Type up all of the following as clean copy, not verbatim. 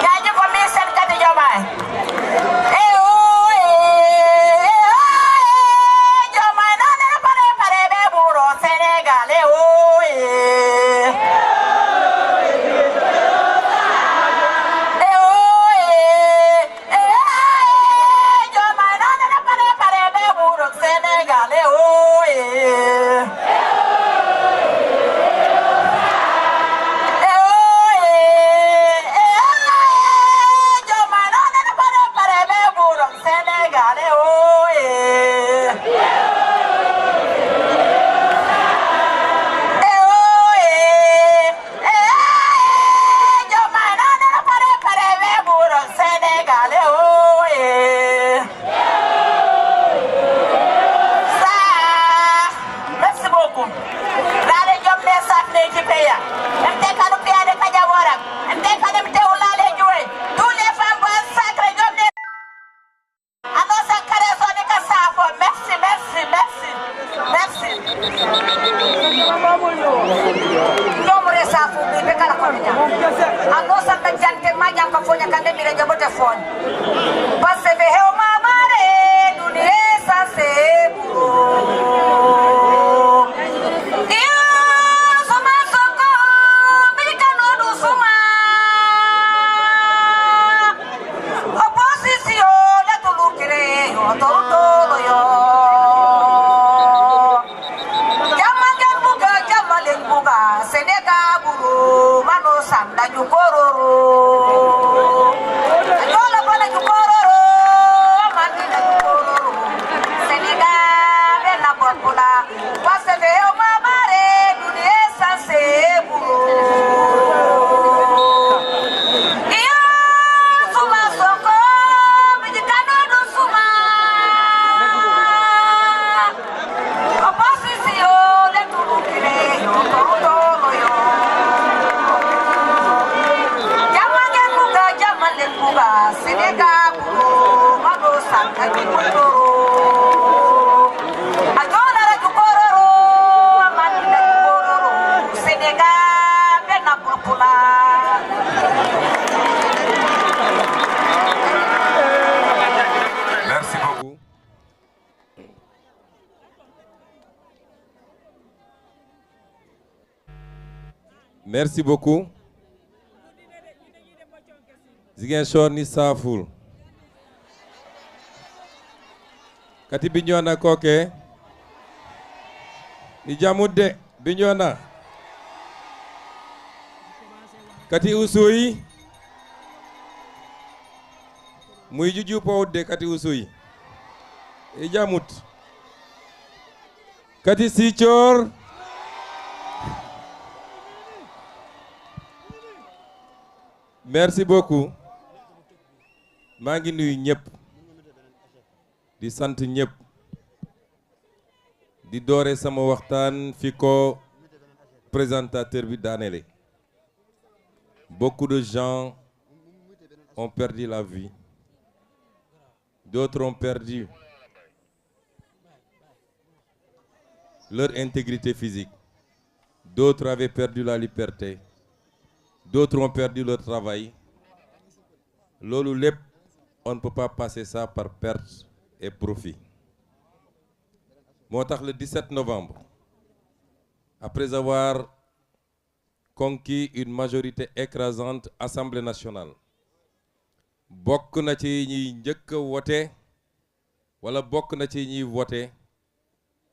jaajëf ko mi seen kati Diomaye Diomaye na ne pare be buuro Sénégal Merci beaucoup. Ziguinchor ni Saful. Kati Bignona koke. Ni Jamude Bignona. Kati Ousoui. Muy juju powde kati Ousoui. E Jamut. Kati Sichor. Merci beaucoup. maa ngi nuyu ñëpp di sant ñëpp di doore sama waxtaan fi ko présentateur bi daanele. Beaucoup de gens ont perdu la vie. D'autres ont perdu leur intégrité physique. D'autres avaient perdu la liberté. D'autres ont perdu leur travail. Loolu lépp, on ne peut pas passer ça par perte et profit. Moo tax le 17 novembre, après avoir conquis une majorité écrasante Assemblée nationale, bokk na ci ñuy njëkk a voté wala bokk na ci ñuy voté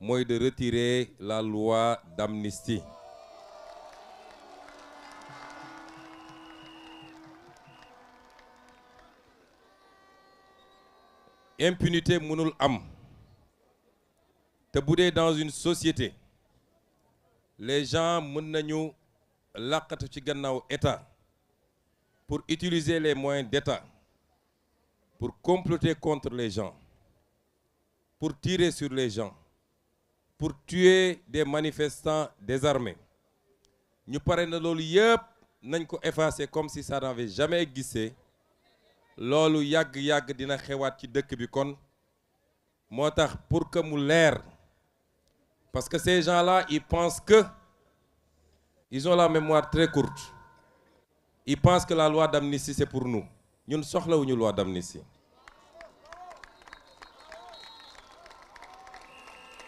mooy de retirer la loi d'amnistie. Impunité mënul am te bu dee dans une société les gens mën nañu làqatu ci gannaaw état pour utiliser les moyens d'état pour comploter contre les gens, pour tirer sur les gens, pour tuer des manifestants désarmés. Ñu pare na loolu yëpp nañ ko effacer comme si ça n'avait jamais existé. Loolu yàgg-yàgg dina xewaat ci dëkk bi kon moo tax pour que mu leer, parce que ces gens-là ils pensent que ils ont la mémoire très courte. ils pensent que la loi d'amnistie c'est pour nous ñun soxlawuñu loi d'amnistie.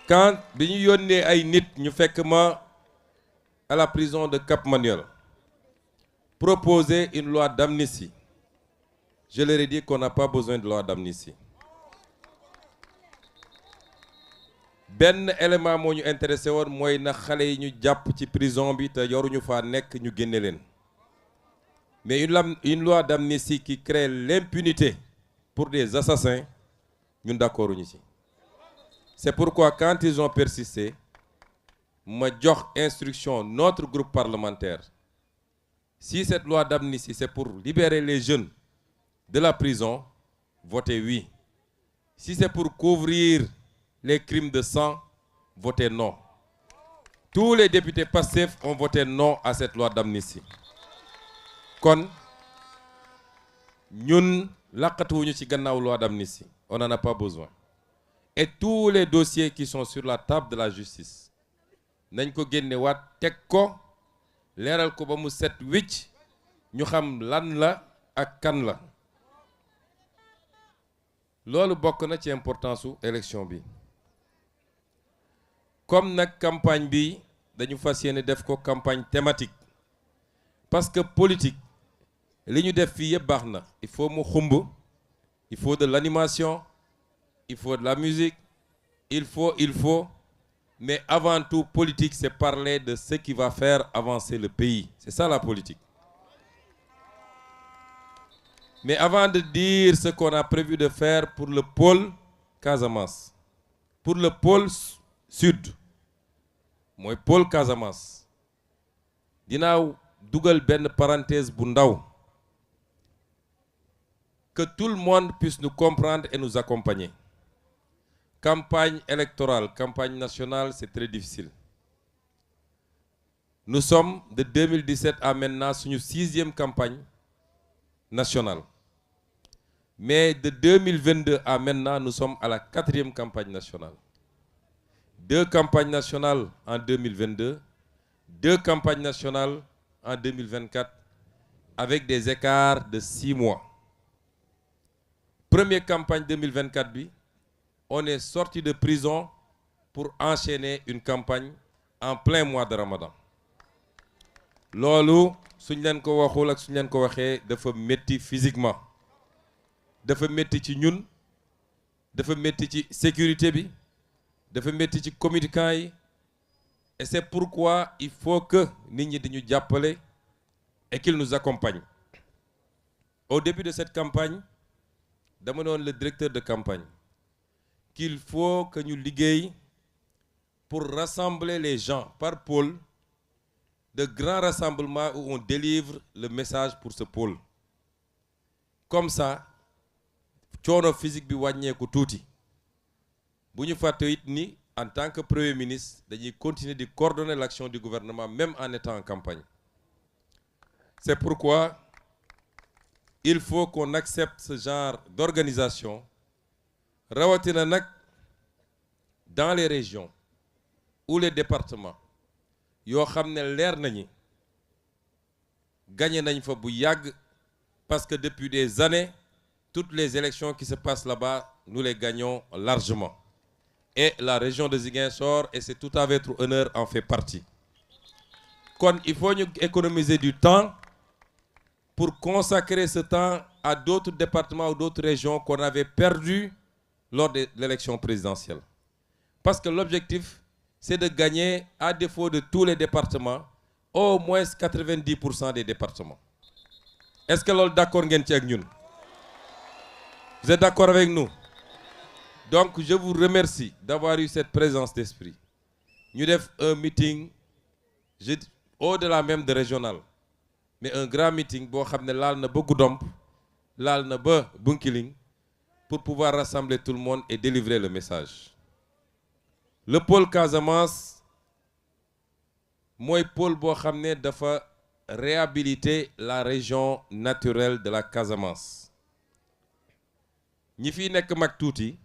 Quand bi ñu yónnee ay nit ñu fekk ma à la prison de Cap Manuel proposer une loi d'amnistie, je leur ai dit qu'on n'a pas besoin de loi d'amnistie. benn élément moo ñu intéressé woon mooy na xale yi ñu jàpp ci prison bi te yoruñu faa nekk ñu génne leen. Mais une loi d'amnistie qui crée l'impunité pour des assassins, ñun d'accord uñu ci. C'est pourquoi quand ils ont persisté, ma jox instruction notre groupe parlementaire. Si cette loi d'amnistie c'est pour libérer les jeunes de la prison, votez oui. Si c'est pour couvrir les crimes de sang, votez non. Tous les députés Pastef ont voté non à cette loi d'amnistie. Kon ñun laqatuwuñu ci gannaaw loi d'amnistie, on n'en a pas besoin. Et tous les dossiers qui sont sur la table de la justice nañ ko génne waat teg ko leeral ko ba mu set wicc ñu xam lan la ak kan la. Loolu bokk na ci importance su élection bi. Comme nag campagne bi dañu fas yéene def ko campagne thématique parce que politique li ñu def fii yëpp baax na, il faut mu xumb, il faut de l'animation, il faut de la musique, il faut, mais avant tout politique c'est parler de ce qui va faire avancer le pays, c'est ça la politique. Mais avant de dire ce qu'on a prévu de faire pour le pôle Casamance, pour le pôle sud mooy pôle Casamance, dinaa dugal benn parenthèse bu ndaw. Que tout le monde puisse nous comprendre et nous accompagner. Campagne électorale, campagne nationale, c'est très difficile. Nous sommes de 2017 à maintenant suñu 6e campagne nationale. Mais de 2022 à maintenant, nous sommes à la 4e campagne nationale. 2 campagnes nationales en 2022, 2 campagnes nationales en 2024, avec des écarts de 6 mois. Première campagne 2024 bi, on est sorti de prison pour enchaîner une campagne en plein mois de Ramadan. Loolu suñ leen ko waxul ak suñ leen ko waxee dafa métti physiquement, dafa métti ci ñun, dafa métti ci sécurité bi, dafa métti ci communicants yi, et c'est pourquoi il faut que nit ñi di ñu jàppale et qu'ils nous accompagnent. Au début de cette campagne, dama doon le directeur de campagne qu'il faut que ñu liggéey pour rassembler les gens par pôle, de grands rassemblements où on délivre le message pour ce pôle. Comme ça coono physique bi wàññeeku tuuti. Bu ñu fàtte it ni en tant que premier ministre dañuy continuer de coordonner l'action du gouvernement même en étant en campagne. C'est pourquoi il faut qu'on accepte ce genre d'organisation, rawatina nag dans les régions ou les départements yoo xam ne leer nañu gagné nañ fa bu yàgg, parce que depuis des années toutes les élections qui se passent là-bas nous les gagnons largement, et la région de Ziguinchor, et c'est tout à votre honneur, en fait partie. Kon il faut ñu économiser du temps pour consacrer ce temps à d'autres départements ou d'autres régions qu'on avait perdu lors de l'élection présidentielle. Parce que l'objectif, c'est de gagner, à défaut de tous les départements, au moins 90% des départements. Est-ce que l'on est d'accord avec nous? Vous êtes d'accord avec nous? Donc, je vous remercie d'avoir eu cette présence d'esprit. Nous avons un meeting, au-delà même de régional, mais un grand meeting boo xam ne laal na ba Goudomp, laal na ba Bunkiling, pour pouvoir rassembler tout le monde et délivrer le message. Le pôle Casamance mooy pôle boo xam ne dafa réhabiliter la région naturelle de la Casamance. ñi fi nekk mag tuuti,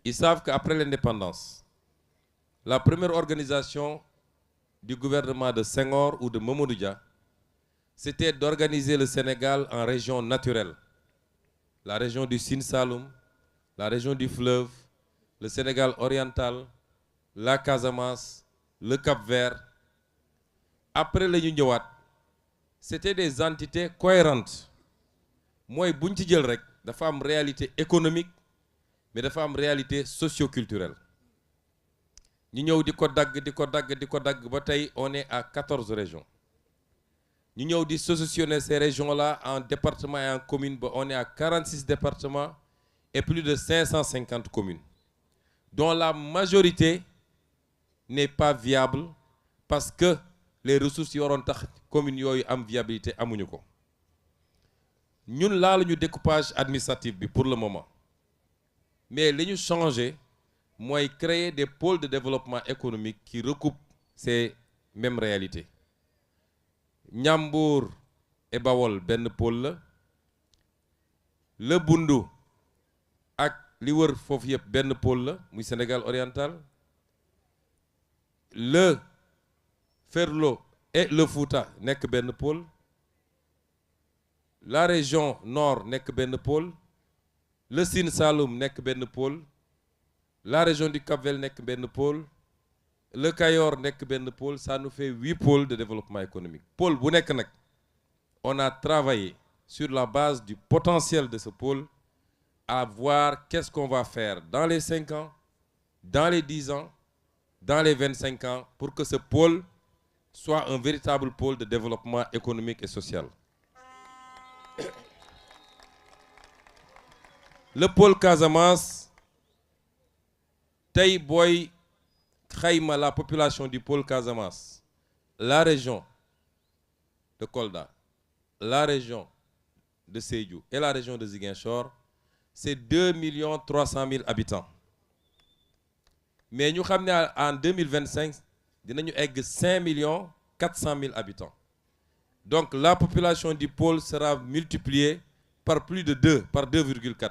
ils savent qu'après l'indépendance, la première organisation du gouvernement de Senghor ou de Mamadou Dia, c'était d'organiser le Sénégal en régions naturelles. La région du Sine Saloum, la région du fleuve, le Sénégal oriental, la Casamance, le Cap-Vert. Après la ñu ñëwaat c'était des entités cohérentes mooy buñ ci jël rek dafa am réalité économique mais dafa am réalité socio-culturelle ñu ñëw di ko dagg ba tey on est à 14 régions ñu ñëw di sauctionner ces régions-là en départements et en communes ba on est à 46 départements et plus de 550 communes dont la majorité n'est pas viable parce que les ressources yi waroon tax communes yooyu am viabilité amuñu ko ñun laaluñu découpage administratif bi pour le moment mais li ñu changé mooy créer des pôles de développement économique qui recoupent ces mêmes réalités Ñambour et Bawol benn pôle la le Bundu ak li wër foofu yëpp benn pôle la muy Sénégal oriental le Ferlo et le Fouta nekk benn pôle la région nord nekk benn pôle le Sine Saloum nekk benn pôle la région du Cap-Vert nekk benn pôle le Cayor nekk benn pôle ça nous fait 8 pôles de développement économique pôle bu nekk nag on a travaillé sur la base du potentiel de ce pôle à voir qu'est-ce qu'on va faire dans les 5 ans dans les 10 ans dans les 25 ans pour que ce pôle soit un véritable pôle de développement économique et social. Le pôle Casamance tey booy xayma la population du pôle Casamance la région de Kolda la région de Sédhiou et la région de Ziguinchor c'est 2 300 000 habitants mais ñu xam ne en 2025 dinañu egg 5 400 000 habitants donc la population du pôle sera multipliée par plus de 2 par 2,4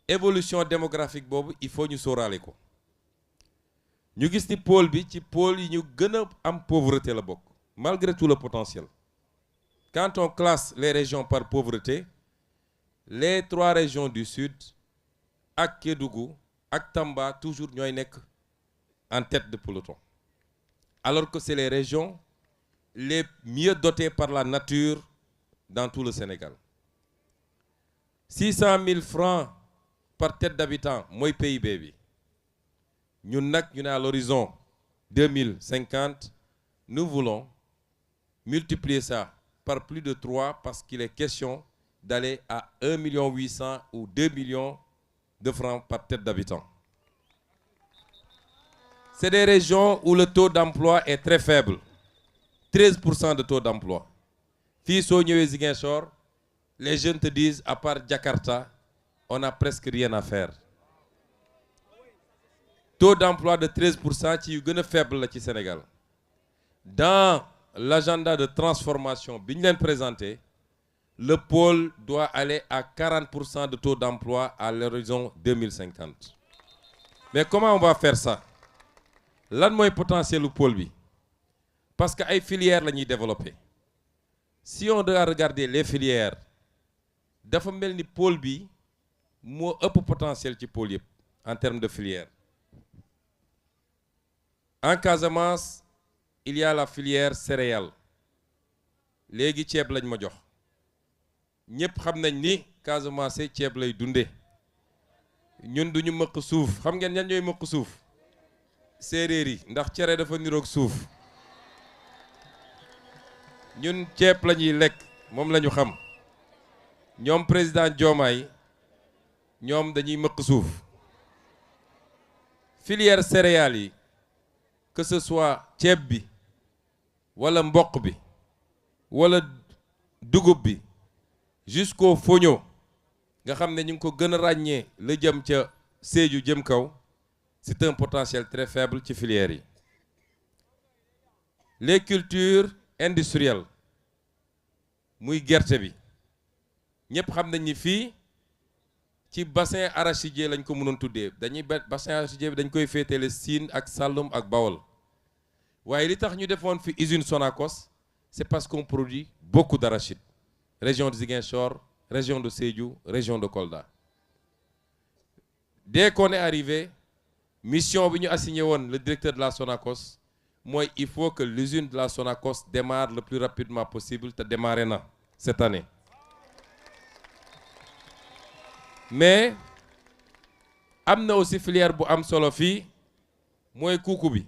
évolution démographique boobu il faut ñu sóoraale ko ñu gis ni pôle bi ci pôle yi ñu gën a am pauvreté la bokk malgré tout le potentiel quand on classe les régions par pauvreté les 3 régions du sud ak Kédougou ak Tamba toujours ñooy nekk en tête de peloton alors que c'est les régions les mieux dotées par la nature dans tout le Sénégal 600 000 francs par tête d'habitant mooy PIB bi ñun nag ñu ne à l'horizon 2050 nous voulons multiplier ça par plus de 3 parce qu'il est question d'aller à 1 800 000 ou 2 millions de francs par tête d'habitant. C'est des régions où le taux d'emploi est très faible. 13% de taux d'emploi. Fii soo ñëwee Ziguinchor, les jeunes te disent à part Jakarta, on n'a presque rien à faire. Taux d'emploi de 13% ci yu gën a faible la ci Sénégal. Dans l'agenda de transformation bi ñu leen présenté, le pôle doit aller à 40% de taux d'emploi à l'horizon 2050. Mais comment on va faire ça? Lan mooy potentiel lu pôle bi? Parce que ay filières la ñuy développer. Si on doit regarder les filières, dafa mel ni pôle bi moo ëpp potentiel ci pôle yëpp en termes de filières. En Casamance, il y a la filière céréales. Léegi ceeb lañ ma jox. ñëpp xam nañ ni Casamance ceeb lay dunde ñun duñu mëq suuf xam ngeen ñan ñooy mëq suuf séeréer yi ndax cere dafa niroog suuf ñun ceeb la ñuy lekk moom la ñu xam ñoom président Diomaye ñoom dañuy mëq suuf filière céréales yi que ce soit ceeb bi wala mboq bi wala dugub bi jusqu'au foño nga xam ne ñu ngi ko gën a ràññee la jëm ca Sédhiou jëm kaw c'est un potentiel très faible ci filières yi les cultures industrielles muy gerte bi ñëpp xam nañ ni fii ci bassin arachidier lañ ko mënoon tuddee dañuy bassin arachidier bi dañ koy féetale Sine ak Saloum ak Bawol waaye li tax ñu defoon fi usine Sonacos c'est parce qu'on produit beaucoup d'arachide. Région de Ziguinchor, région de Sédhiou, région de Kolda. Dès qu'on est arrivé, mission bi ñu assigné woon le directeur de la Sonacos, moi il faut que l'usine de la Sonacos démarre le plus rapidement possible te démarrer na cette année. Mais am na aussi filière bu am solo fii mooy kuuku bi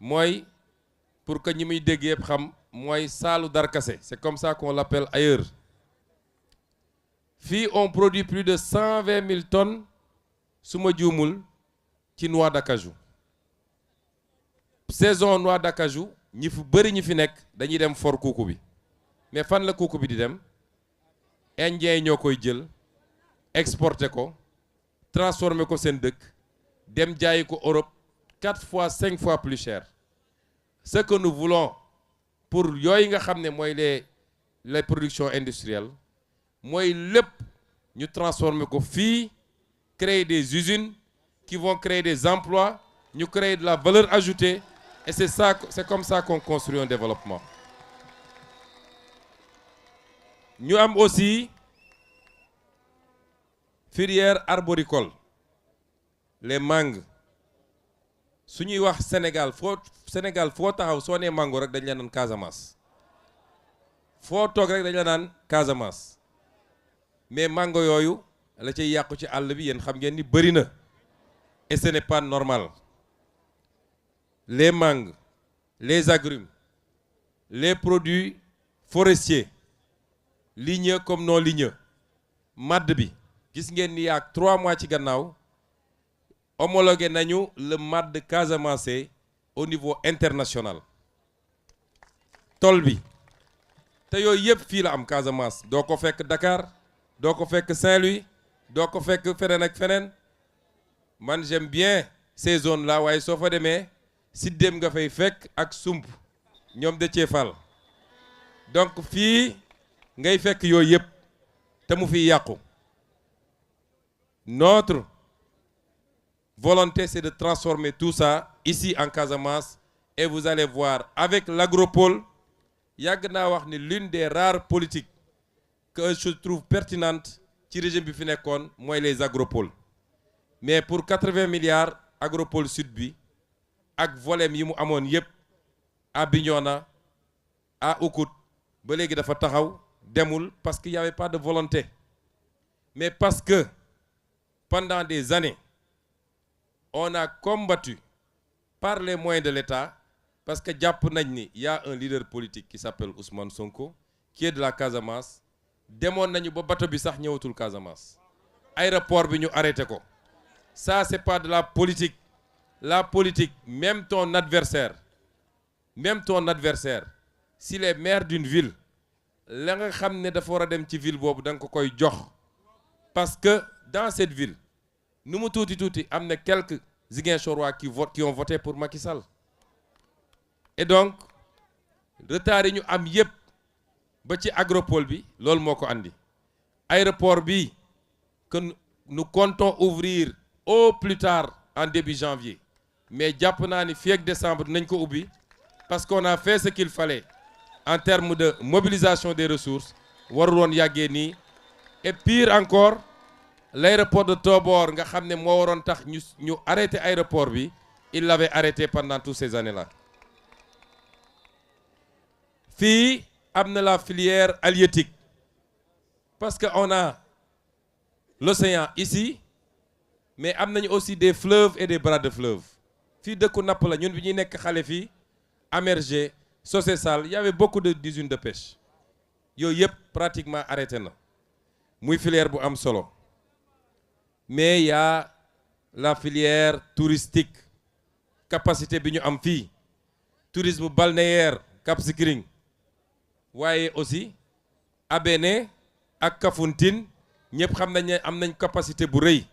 mooy pour que ñi muy dégg yëpp xam mooy saalu darkase, c'est comme ça qu'on l'appelle ailleurs. Fii on produit plus de 120 000 tonnes su ma juumul ci noix d'acajou. Saison noix d'acajou ñi fu bëri ñi fi nekk dañuy dem for kuuku bi mais fan la kuuku bi di dem indien yi ñoo koy jël exporter ko transformer ko seen dëkk dem jaayi ko Europe 4 fois 5 fois plus cher. Ce que nous voulons pour yooyu nga xam ne mooy les productions industrielles mooy lépp ñu transformer ko fii, créer des usines qui vont créer des emplois, ñu créer de la valeur ajoutée, et c'est comme ça qu'on construit un développement. Ñu am aussi filière arboricole, les mangues. Su ñuy wax Sénégal foo taxaw soo nee mango rek dañ la naan Casamance, foo toog rek dañ la naan Casamance, mais mango yooyu la cay yàqu ci àll bi yéen xam ngeen ni bëri na, et ce n'est pas normal. Les mangues, les agrumes, les produits forestiers, ligneux comme non ligneux, madd bi gis ngeen ni yak 3 mois ci gannaaw homologué nañu le madd casamançais au niveau international. Tol bi te yooyu yëpp fii la am Casamance, doo ko fekk Dakar, doo ko fekk Saint-Louis, doo ko fekk feneen ak feneen. Man j'aime bien ces zones là, waaye soo fa demee siddéem nga fay fekk ak sump ñoom de Thiéfal. Donc fii ngay fekk yooyu yëpp te mu fiy yàqu. Notre volonté c'est de transformer tout ça ici en Casamance, et vous allez voir avec l'agropole, yàgg naa wax ni l'une des rares politiques que je trouve pertinente ci régime bi fi nekkoon mooy les agropoles. Mais pour 80 milliards agropole sud bi ak volem yi mu amoon yépp à Bignona, à Oukout, ba léegi dafa taxaw demul parce qu'il y avait pas de volonté. Mais parce que pendant des années on a combattu par les moyens de l'État, parce que jàpp nañ ni y a un leader politique qui s'appelle Ousmane Sonko qui est de la Casamance. Demoon nañu ba bateau bi sax ñëwatul Casamance, aéroport bi ñu arrêté ko. Ça c'est pas de la politique. La politique, même ton adversaire, s'il est maire d'une ville, la nga xam ne dafa war a dem ci ville boobu da nga ko koy jox, parce que dans cette ville nu mu tuuti am na quelques Ziguinchorois qui ont voté pour Macky Sall. Et donc retard yi ñu am yépp ba ci agropole bi loolu moo ko andi. Aéroport bi que nous comptons ouvrir au plus tard en début janvier, mais jàpp naa ni fii ak décembre nañ ko ubbi, parce qu'on a fait ce qu'il fallait en termes de mobilisation des ressources, warul woon yàggee nii. Et pire encore, l'aéroport de Tobor nga xam ne moo waroon tax ñu arrêté aéroport bi, il l'avait arrêté pendant toutes ces années-là. Fii am na la filière halieutique, parce que on a l'océan ici, mais am nañu aussi des fleuves et des bras de fleuves. Fii dëkku napp la, ñun bi ñuy nekk xale fii Amergé, Socé-Sall, il y avait beaucoup d'usines de pêche. Yooyu yëpp pratiquement arrêté na, muy filière bu am solo. Mais il y a la filière touristique, capacité bi ñu am fii, tourisme balnéaire Cap Skirring, waaye aussi Abéné ak Kafountine ñëpp xam nañ ne am nañ capacité bu rëy.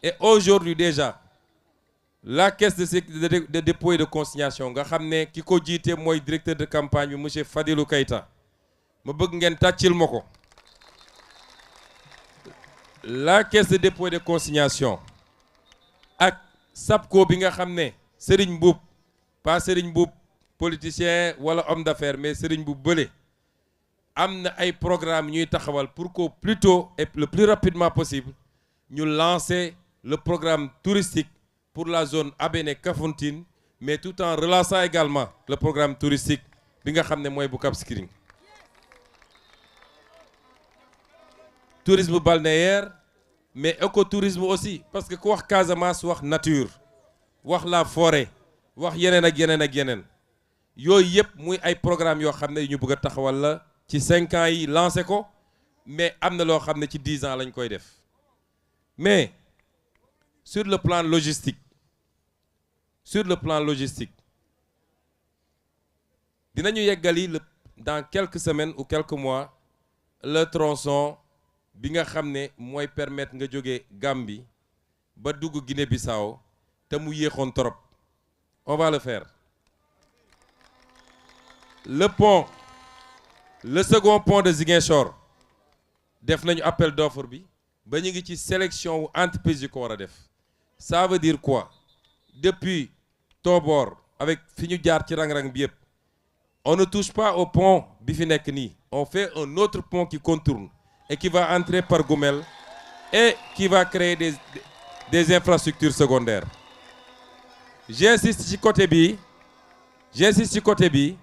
Et aujourd'hui déjà la caisse de dépôt et de consignation nga xam ne ki ko jiite mooy directeur de campagne bi monsieur Fadilou Keita, ma bëgg ngeen tàccil ma ko. La caisse de dépôt et de consignation ak SAPCO bi nga xam ne Serigne Mboup, pas Serigne Mboup politicien wala homme d'affaires mais sëriñ bu bële am na ay programme ñuy taxawal pour qu'au plus tôt et le plus rapidement possible ñu lancer le programme touristique pour la zone Abéné Kafountine mais tout en relançant également le programme touristique bi nga xam ne mooy bu Cap Skirring. Tourisme balnéaire mais écotourisme aussi parce que ku wax Casamance wax nature wax la forêt wax yeneen ak yeneen ak yeneen yooyu yëpp muy ay programme yoo xam ne yu ñu bëgg a taxawal la ci 5 ans yi lancé ko mais am na loo xam ne ci 10 ans lañ koy def mais sur le plan logistique dinañu yeggali dans quelques semaines ou quelques mois le tronçon bi nga xam ne mooy permettre nga jóge Gambie ba dugg Guinée-Bissau te mu yéexoon trop on va le faire. Le second pont de Ziguinchor def nañu appel d'offre bi ba ñu ngi ci sélection wu entreprise yu ko war a def ça veut dire quoi depuis Tobor avec fi ñu jaar ci rang-rang bi yëpp on ne touche pas au pont bi fi nekk nii on fait un autre pont qui contourne et qui va entrer par Goumel et qui va créer des infrastructures secondaires. J'insiste ci côté bi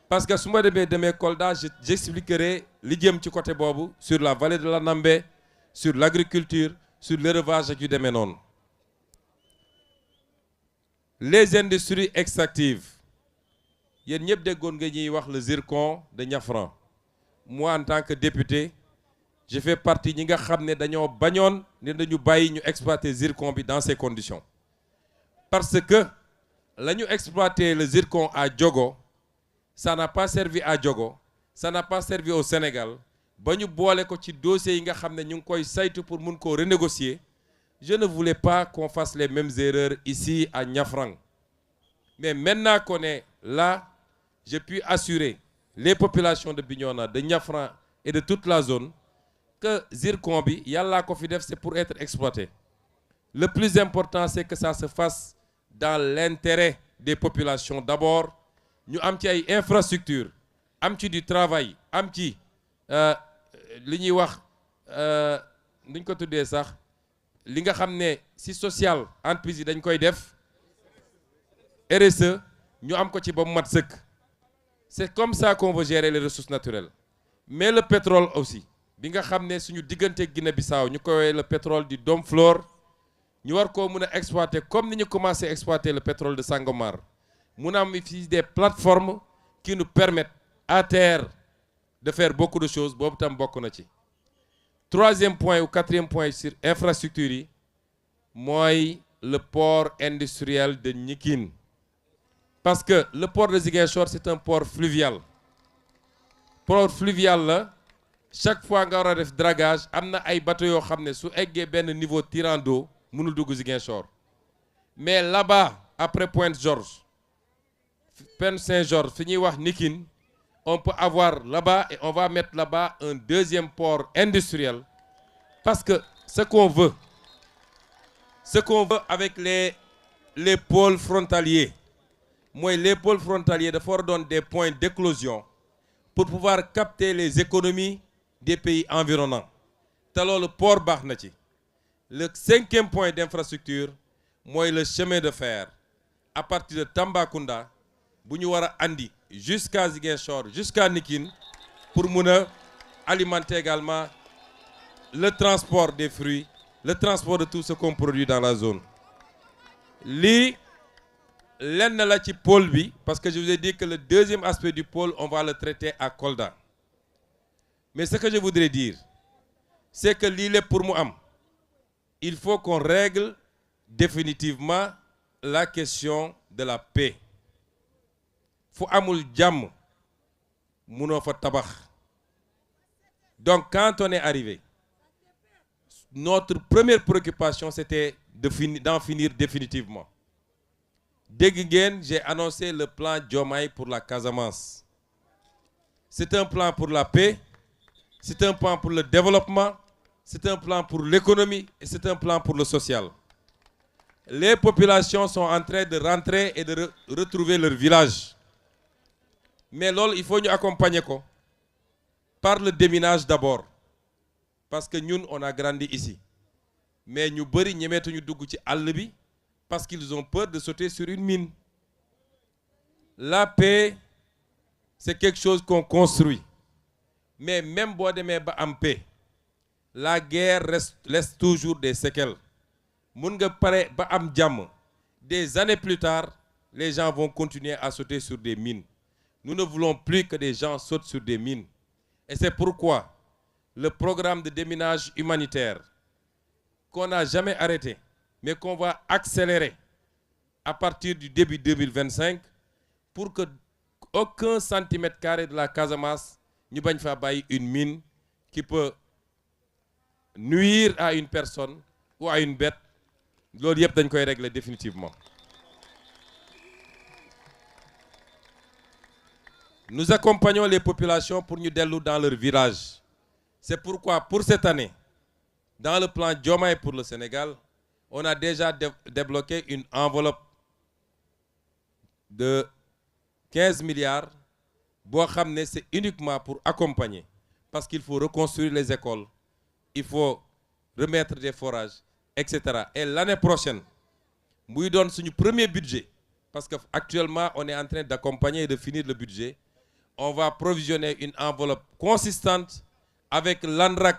parce que su ma demee Kolda j'expliquerai li jëm ci côté boobu sur la vallée de l'Anambé, sur l'agriculture, sur l'élevage ak yu demee noonu. Les industries extractives yéen ñëpp déggoon nga ñuy wax le zircon de Niafran. Moi en tant que député je fais partie ñi nga xam ne dañoo bañoon ne dañu bàyyi ñu exploiter zircon bi dans ces conditions parce que la ñu exploiter le zircon à Diogo ça n'a pas servi à Diogo ça n'a pas servi au Sénégal ba ñu boole ko ci dossiers yi nga xam ne ñu ngi koy saytu pour mun koo renégocier. Je ne voulais pas qu'on fasse les mêmes erreurs ici à Niafrang mais maintenant qu'on est là je puis assurer les populations de Bignona, de Niafrang et de toute la zone que zircon bi yàllaa ko fi def c'est pour être exploité. Le plus important c'est que ça se fasse dans l'intérêt des populations d'abord ñu am ci ay infrastructures am ci du travail am ci li ñuy wax nuñ ko tuddee sax li nga xam ne si social entreprise yi dañ koy def RSE ñu am ko ci ba mu mat sëkk. C'est comme ça qu'on veut gérer les ressources naturelles mais le pétrole aussi bi nga xam ne suñu diggante Guinée-Bissau ñu koy le pétrole du Dom Flor ñu war koo mën a exploiter comme ni ñu commencé exploiter le pétrole de Sangomar mun a am ici des plateformes qui nous permettent à terre de faire beaucoup de choses boobu tam bokk na ci. Troisième point ou quatrième point sur infrastructure yi mooy le port industriel de Nikin parce que le port de Ziguinchor c'est un port fluvial la chaque fois nga war a def dragage am na ay bateaux yoo xam ne su eggee benn niveau tirant d'eau mënul dugg Ziguinchor mais là-bas après Pointe-Georges Saint-Georges fi ñuy wax Nikin on peut avoir là-bas et on va mettre là-bas un deuxième port industriel parce que ce qu'on veut avec les pôles frontaliers mooy les pôles frontaliers dafa war a doon des points d'éclosion pour pouvoir capter les économies des pays environnants te loolu port baax na ci. Le 5e point d'infrastructure mooy le chemin de fer à partir de Tambacounda bu ñu war a andi jusqu'à Ziguinchor jusqu'à Nikin pour mun a alimenter également le transport des fruits le transport de tout ce qu'on produit dans la zone. Lii lenn la ci pôle bi parce que je vous ai dit que le deuxième aspect du pôle on va le traiter à Kolda mais ce que je voudrais dire c'est que lii lépp pour mu am il faut qu'on règle définitivement la question de la paix. Fu amul jàmm munoo fa tabax. Donc quand on est arrivé notre première préoccupation c'était d'en finir définitivement. Dégg ngeen j'ai annoncé le plan Diomaye pour la Casamance. C'est un plan pour la paix, c'est un plan pour le développement, c'est un plan pour l'économie et c'est un plan pour le social. Les populations sont en train de rentrer et de retrouver leur village. mais loolu il faut ñu accompagner ko par le déminage d'abord parce que ñun on a grandi ici mais ñu bëri ñemeetuñu dugg ci àll bi parce qu'ils ont peur de sauter sur une mine. La paix c'est quelque chose qu'on construit mais même boo demee ba am paix la guerre laisse toujours des séquelles. Mun nga pare ba am jàmm des années plus tard les gens vont continuer à sauter sur des mines. Nous ne voulons plus que des gens sautent sur des mines et c'est pourquoi le programme de déminage humanitaire qu'on n'a jamais arrêté mais qu'on va accélérer à partir du début 2025 pour que aucun centimètre carré de la Casamance ñu bañ fa bàyyi une mine qui peut nuire à une personne ou à une bête. Loolu yëpp dañ koy régler définitivement. Nous accompagnons les populations pour ñu dellu dans leur village. C'est pourquoi pour cette année dans le plan Diomaye pour le Sénégal on a déjà débloqué une enveloppe de 15 milliards boo xam ne c'est uniquement pour accompagner parce qu'il faut reconstruire les écoles, il faut remettre des forages, etc. Et l'année prochaine muy doon suñu premier budget parce que actuellement on est en train d'accompagner et de finir le budget. On va provisionner une enveloppe consistante avec l'ANRAC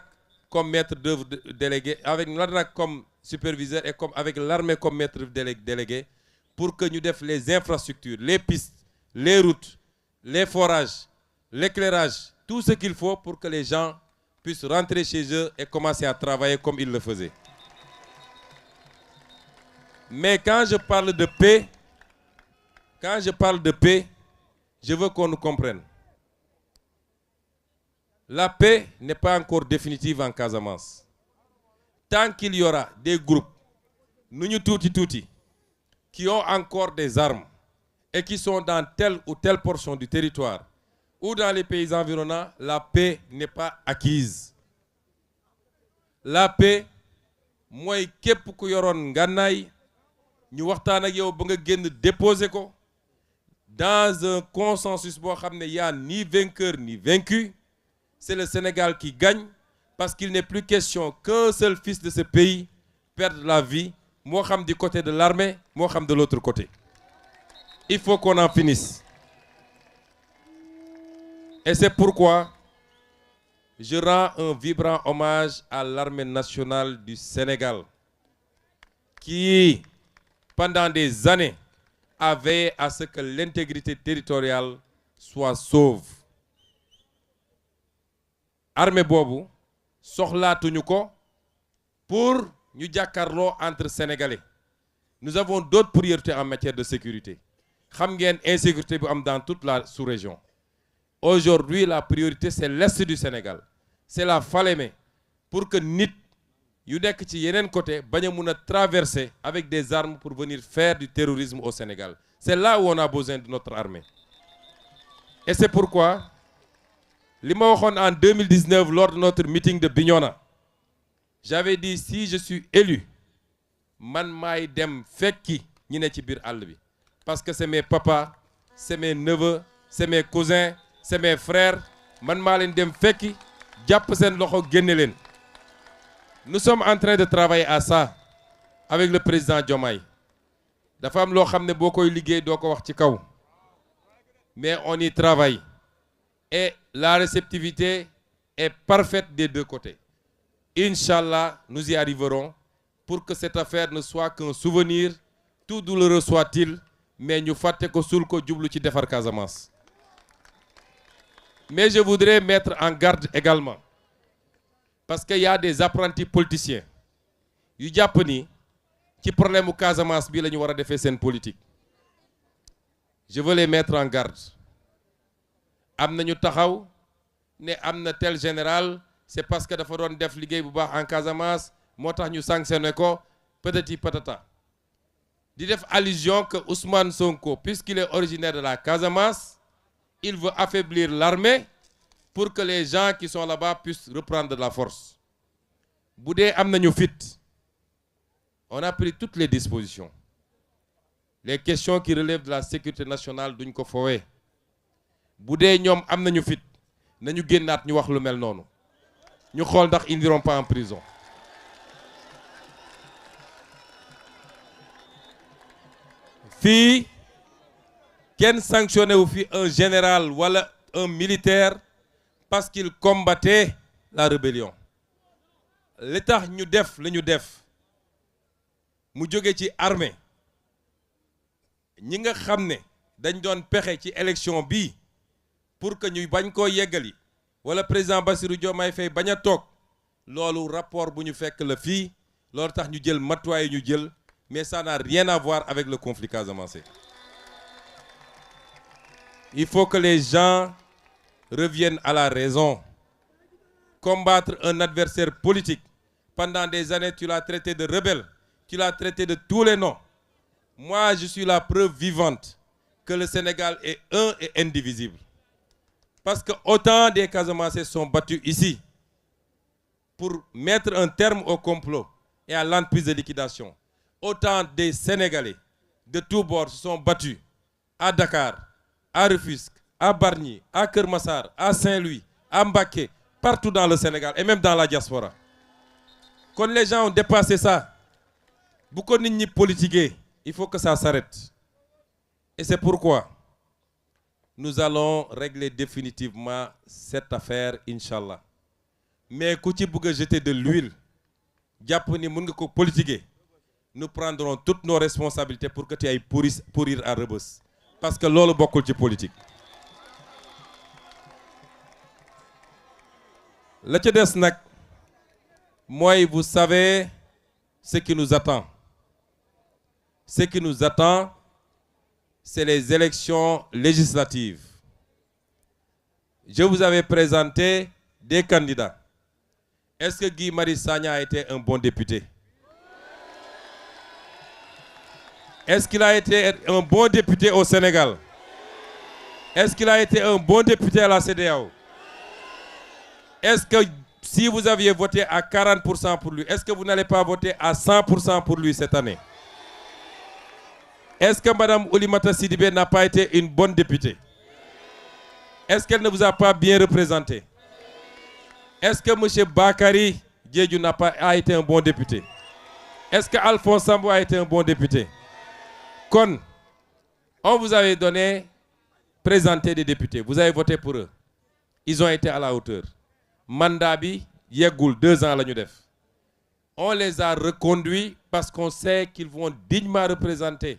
comme maître d'œuvre délégué, avec l'ANRAC comme superviseur et comme avec l'armée comme maître délégué pour que ñu def les infrastructures, les pistes, les routes, les forages, l'éclairage, tout ce qu'il faut pour que les gens puissent rentrer chez eux et commencer à travailler comme ils le faisaient. Mais quand je parle de paix, je veux qu'on nous comprenne. La paix n'est pas encore définitive en Casamance. Tant qu'il y aura des groupes, nous tuuti, qui ont encore des armes et qui sont dans telle ou telle portion du territoire ou dans les pays environnants, la paix n'est pas acquise. La paix, mooy képp ku yoroon ngànnaay ñu waxtaan ak yow ba nga génn déposer ko dans un consensus boo xam ne y a ni vainqueur ni vaincu. C'est le Sénégal qui gagne parce qu'il n'est plus question qu'un seul fils de ce pays perde la vie, moo xam du côté de l'armée, moo xam de l'autre côté. Il faut qu'on en finisse. Et c'est pourquoi je rends un vibrant hommage à l'armée nationale du Sénégal qui, pendant des années, a veillé à ce que l'intégrité territoriale soit sauve. Armée boobu soxlaatuñu ko pour ñu jàkkaarloo entre Sénégalais. Nous avons d'autres priorités en matière de sécurité. Xam ngeen insécurité bu am dans toute la sous-région. Aujourd'hui, la priorité c'est l'est du Sénégal. C'est la Falémé pour que nit yu nekk ci yeneen côté bañ a mun a traverser avec des armes pour venir faire du terrorisme au Sénégal. C'est là où on a besoin de notre armée. Et c'est pourquoi li ma waxoon en 2019 lors de notre meeting de Bignona, j'avais dit si je suis élu man maay dem fekki ñi ne ci biir àll bi parce que c'est mes papas, c'est mes neveux, c'est mes cousins, c'est mes frères, man maa leen dem fekki jàpp seen loxo génne leen. Nous sommes en train de travailler à ça avec le président Diomaye. Dafa am loo xam ne boo koy liggéey doo ko wax ci kaw mais on y travaille et la réceptivité est parfaite des deux côtés. Inch'Allah, nous y arriverons pour que cette affaire ne soit qu'un souvenir, tout douloureux soit-il, mais ñu fàtte ko suul ko jublu ci defar Casamance. Mais je voudrais mettre en garde également parce qu'il y a des apprentis politiciens yu jàpp ni ci problème mu Casamance bi la ñu war a defee seen politique. Je veux les mettre en garde. Am nañu taxaw ne am na tel général c'est parce que dafa doon def liggéey bu baax en Casamance moo tax ñu sanctionné ko patati patata. Di def allusion que Ousmane Sonko, puisqu'il est originaire de la Casamance, il veut affaiblir l'armée pour que les gens qui sont là-bas puissent reprendre de la force. Bu dee am nañu fit, on a pris toutes les dispositions. Les questions qui relèvent de la sécurité nationale duñ ko fowee. bu dee ñoom am nañu fit nañu génnaat ñu wax lu mel noonu ñu xool ndax ils n'iront pas en prison. fii kenn sanctionné wu fi un général wala un militaire parce qu'il combattait la rébellion li tax ñu def li ñu def mu jóge ci armée ñi nga xam ne dañ doon pexe ci élection bi pour que ñu bañ koo yeggali wala président Bassirou Diomaye Faye bañ a toog loolu rapport bu ñu fekk la fii loolu tax ñu jël matuwaay ñu jël mais ça n'a rien à voir avec le conflit casamançais. Il faut que les gens reviennent à la raison. Combattre un adversaire politique pendant des années, tu l'as traité de rebelle, tu l'as traité de tous les noms. Moi, je suis la preuve vivante que le Sénégal est un et indivisible. Parce que autant des Casamançais sont battus ici pour mettre un terme au complot et à l'entreprise de liquidation. Autant des Sénégalais de tous bords se sont battus à Dakar, à Rufisque, à Bargny, à Keur Massar, à Saint-Louis, à Mbacké, partout dans le Sénégal et même dans la diaspora. Quand les gens ont dépassé ça, beaucoup de gens politiqués, il faut que ça s'arrête. Et c'est pourquoi nous allons régler définitivement cette affaire, Inch'Allah. Mais ku ci bëgg a jeter de l'huile, jàpp ni mën nga ko politiquer, nous prendrons toutes nos responsabilités pour que tu ailles pourrir à Rebeuss. Parce que loolu bokkul ci politique. La ca des nag mooy vous savez ce qui nous attend. Ce qui nous attend, c'est les élections législatives. Je vous avais présenté des candidats. Est-ce que Guy Marius Sagna a été un bon député? Est-ce qu'il a été un bon député au Sénégal? Est-ce qu'il a été un bon député à la CEDEAO? Est-ce que si vous aviez voté à 40% pour lui, est-ce que vous n'allez pas voter à 100% pour lui cette année? Est-ce que Mme Oulimata Sidibé n'a pas été une bonne députée? Est-ce qu'elle ne vous a pas bien représenté? Est-ce que M. Bakary Diédhiou a été un bon député? Est-ce que Alphonse Sambou a été un bon député? Kon, on vous avait présenté des députés. Vous avez voté pour eux. Ils ont été à la hauteur. Mandat bi yeggul 2 ans la ñu def. On les a reconduits parce qu'on sait qu'ils vont dignement représenter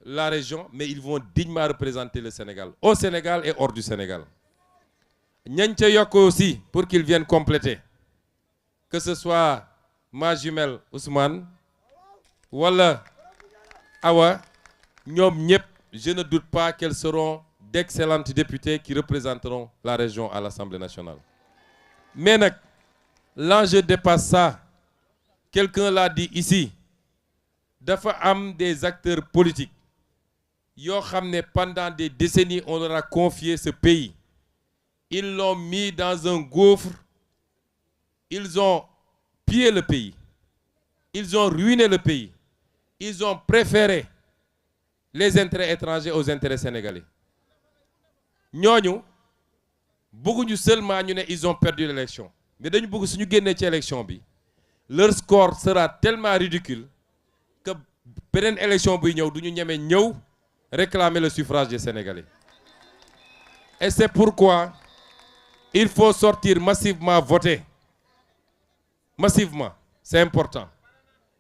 la région, mais ils vont dignement représenter le Sénégal, au Sénégal et hors du Sénégal. Ñañ ca yokk aussi pour qu'ils viennent compléter. Que ce soit ma jumelle Ousmane wala Awa, ñoom ñëpp, je ne doute pas qu'elles seront d'excellentes députées qui représenteront la région à l'Assemblée nationale. Mais nag, l'enjeu dépasse ça. Quelqu'un l'a dit ici. Dafa am des acteurs politiques yoo xam ne pendant des décennies on leur a confié ce pays. Ils l'ont mis dans un gouffre. Ils ont pillé le pays. Ils ont ruiné le pays. Ils ont préféré les intérêts étrangers aux intérêts sénégalais. ñooñu bëgguñu seulement ñu ne ils ont perdu l'élection, mais dañu bëgg suñu génnee ci élection bi leur score sera tellement ridicule que beneen élection buy ñëw duñu ñeme ñëw réclamer le suffrage des Sénégalais. Et c'est pourquoi il faut sortir massivement voter. Massivement, c'est important.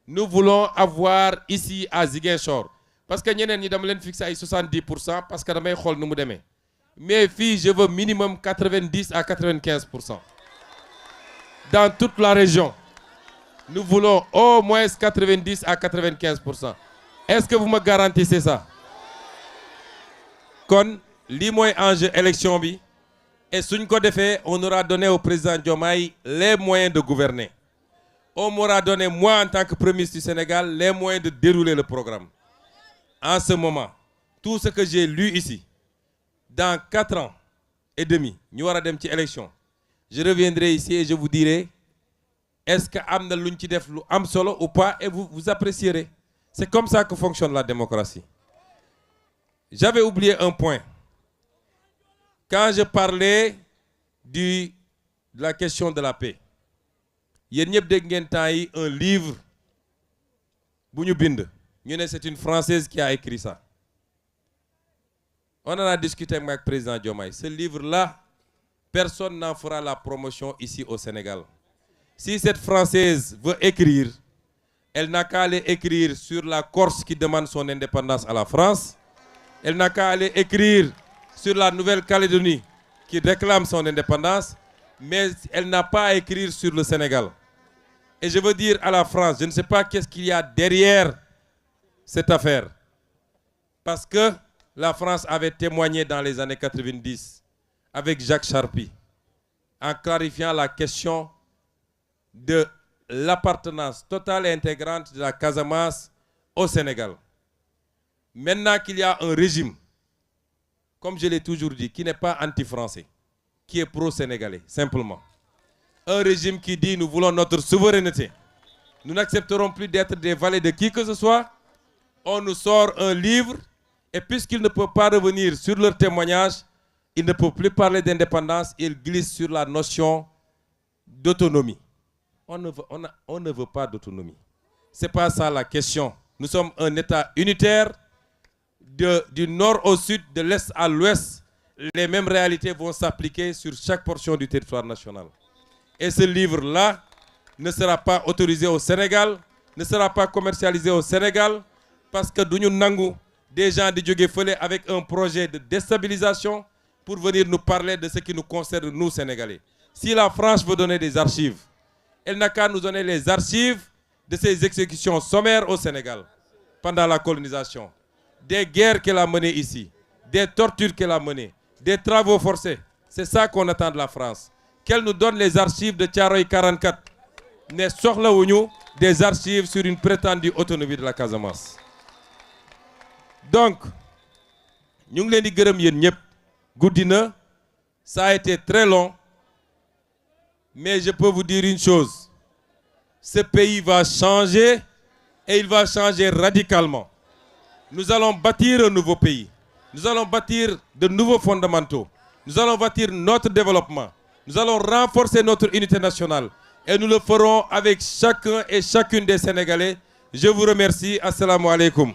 Nous voulons avoir ici à Ziguinchor, parce que ñeneen ñi dama leen fixé ay 70% parce que damay xool nu mu demee. Mais fii je veux minimum 90 à 95%. Dans toute la région, nous voulons au moins 90 à 95%. Est-ce que vous me garantissez ça? Kon lii mooy enjeu élection bi, et suñ ko defee on aura donné au président Diomaye les moyens de gouverner. On m'aura donné, moi en tant que Premier ministre du Sénégal, les moyens de dérouler le programme. En ce moment, tout ce que j'ai lu ici, dans 4 ans et demi, ñu war a dem ci élection, je reviendrai ici et je vous dirai est-ce que am na luñ ci def lu am solo ou pas, et vous apprécierez. C'est comme ça que fonctionne la démocratie. J'avais oublié un point. quand je parlais de la question de la paix, il y a un livre, c'est une Française qui a écrit ça. On en a discuté avec le président Diomaye. Ce livre-là, personne n'en fera la promotion ici au Sénégal. Si cette Française veut écrire, elle n'a qu'à aller écrire sur la Corse qui demande son indépendance à la France. Elle n'a qu'à aller écrire sur la Nouvelle-Calédonie qui réclame son indépendance. Mais elle n'a pas à écrire sur le Sénégal. Et je veux dire à la France, je ne sais pas qu'est-ce qu'il y a derrière cette affaire. Parce que la France avait témoigné dans les années 90 avec Jacques Charpy en clarifiant la question de l'appartenance totale et intégrante de la Casamance au Sénégal. Maintenant qu'il y a un régime, comme je l'ai toujours dit, qui n'est pas anti-français, qui est pro-sénégalais, simplement. Un régime qui dit nous voulons notre souveraineté. Nous n'accepterons plus d'être des valets de qui que ce soit. On nous sort un livre et puisqu'ils ne peuvent pas revenir sur leur témoignage, ils ne peuvent plus parler d'indépendance, ils glissent sur la notion d'autonomie. On ne veut pas d'autonomie. Ce n'est pas ça la question. Nous sommes un État unitaire, du nord au sud, de l'est à l'ouest. Les mêmes réalités vont s'appliquer sur chaque portion du territoire national. Et ce livre-là ne sera pas autorisé au Sénégal, ne sera pas commercialisé au Sénégal, parce que nous avons des gens de Djogé avec un projet de déstabilisation pour venir nous parler de ce qui nous concerne, nous, Sénégalais. Si la France veut donner des archives, elle n'a qu'à nous donner les archives de ces exécutions sommaires au Sénégal pendant la colonisation. Des guerres qu'elle a menées ici, des tortures qu'elle a menées, des travaux forcés. C'est ça qu'on attend de la France. Qu'elle nous donne les archives de Thiaroye 44. Ne soxlawuñu des archives sur une prétendue autonomie de la Casamance. Donc, nous ngi leen di gërëm yéen ñëpp. Guddi na, ça a été très long. Mais je peux vous dire une chose. Ce pays va changer et il va changer radicalement. Nous allons bâtir un nouveau pays. Nous allons bâtir de nouveaux fondamentaux. Nous allons bâtir notre développement. Nous allons renforcer notre unité nationale. Et nous le ferons avec chacun et chacune des Sénégalais. Je vous remercie. Assalamu alaikum.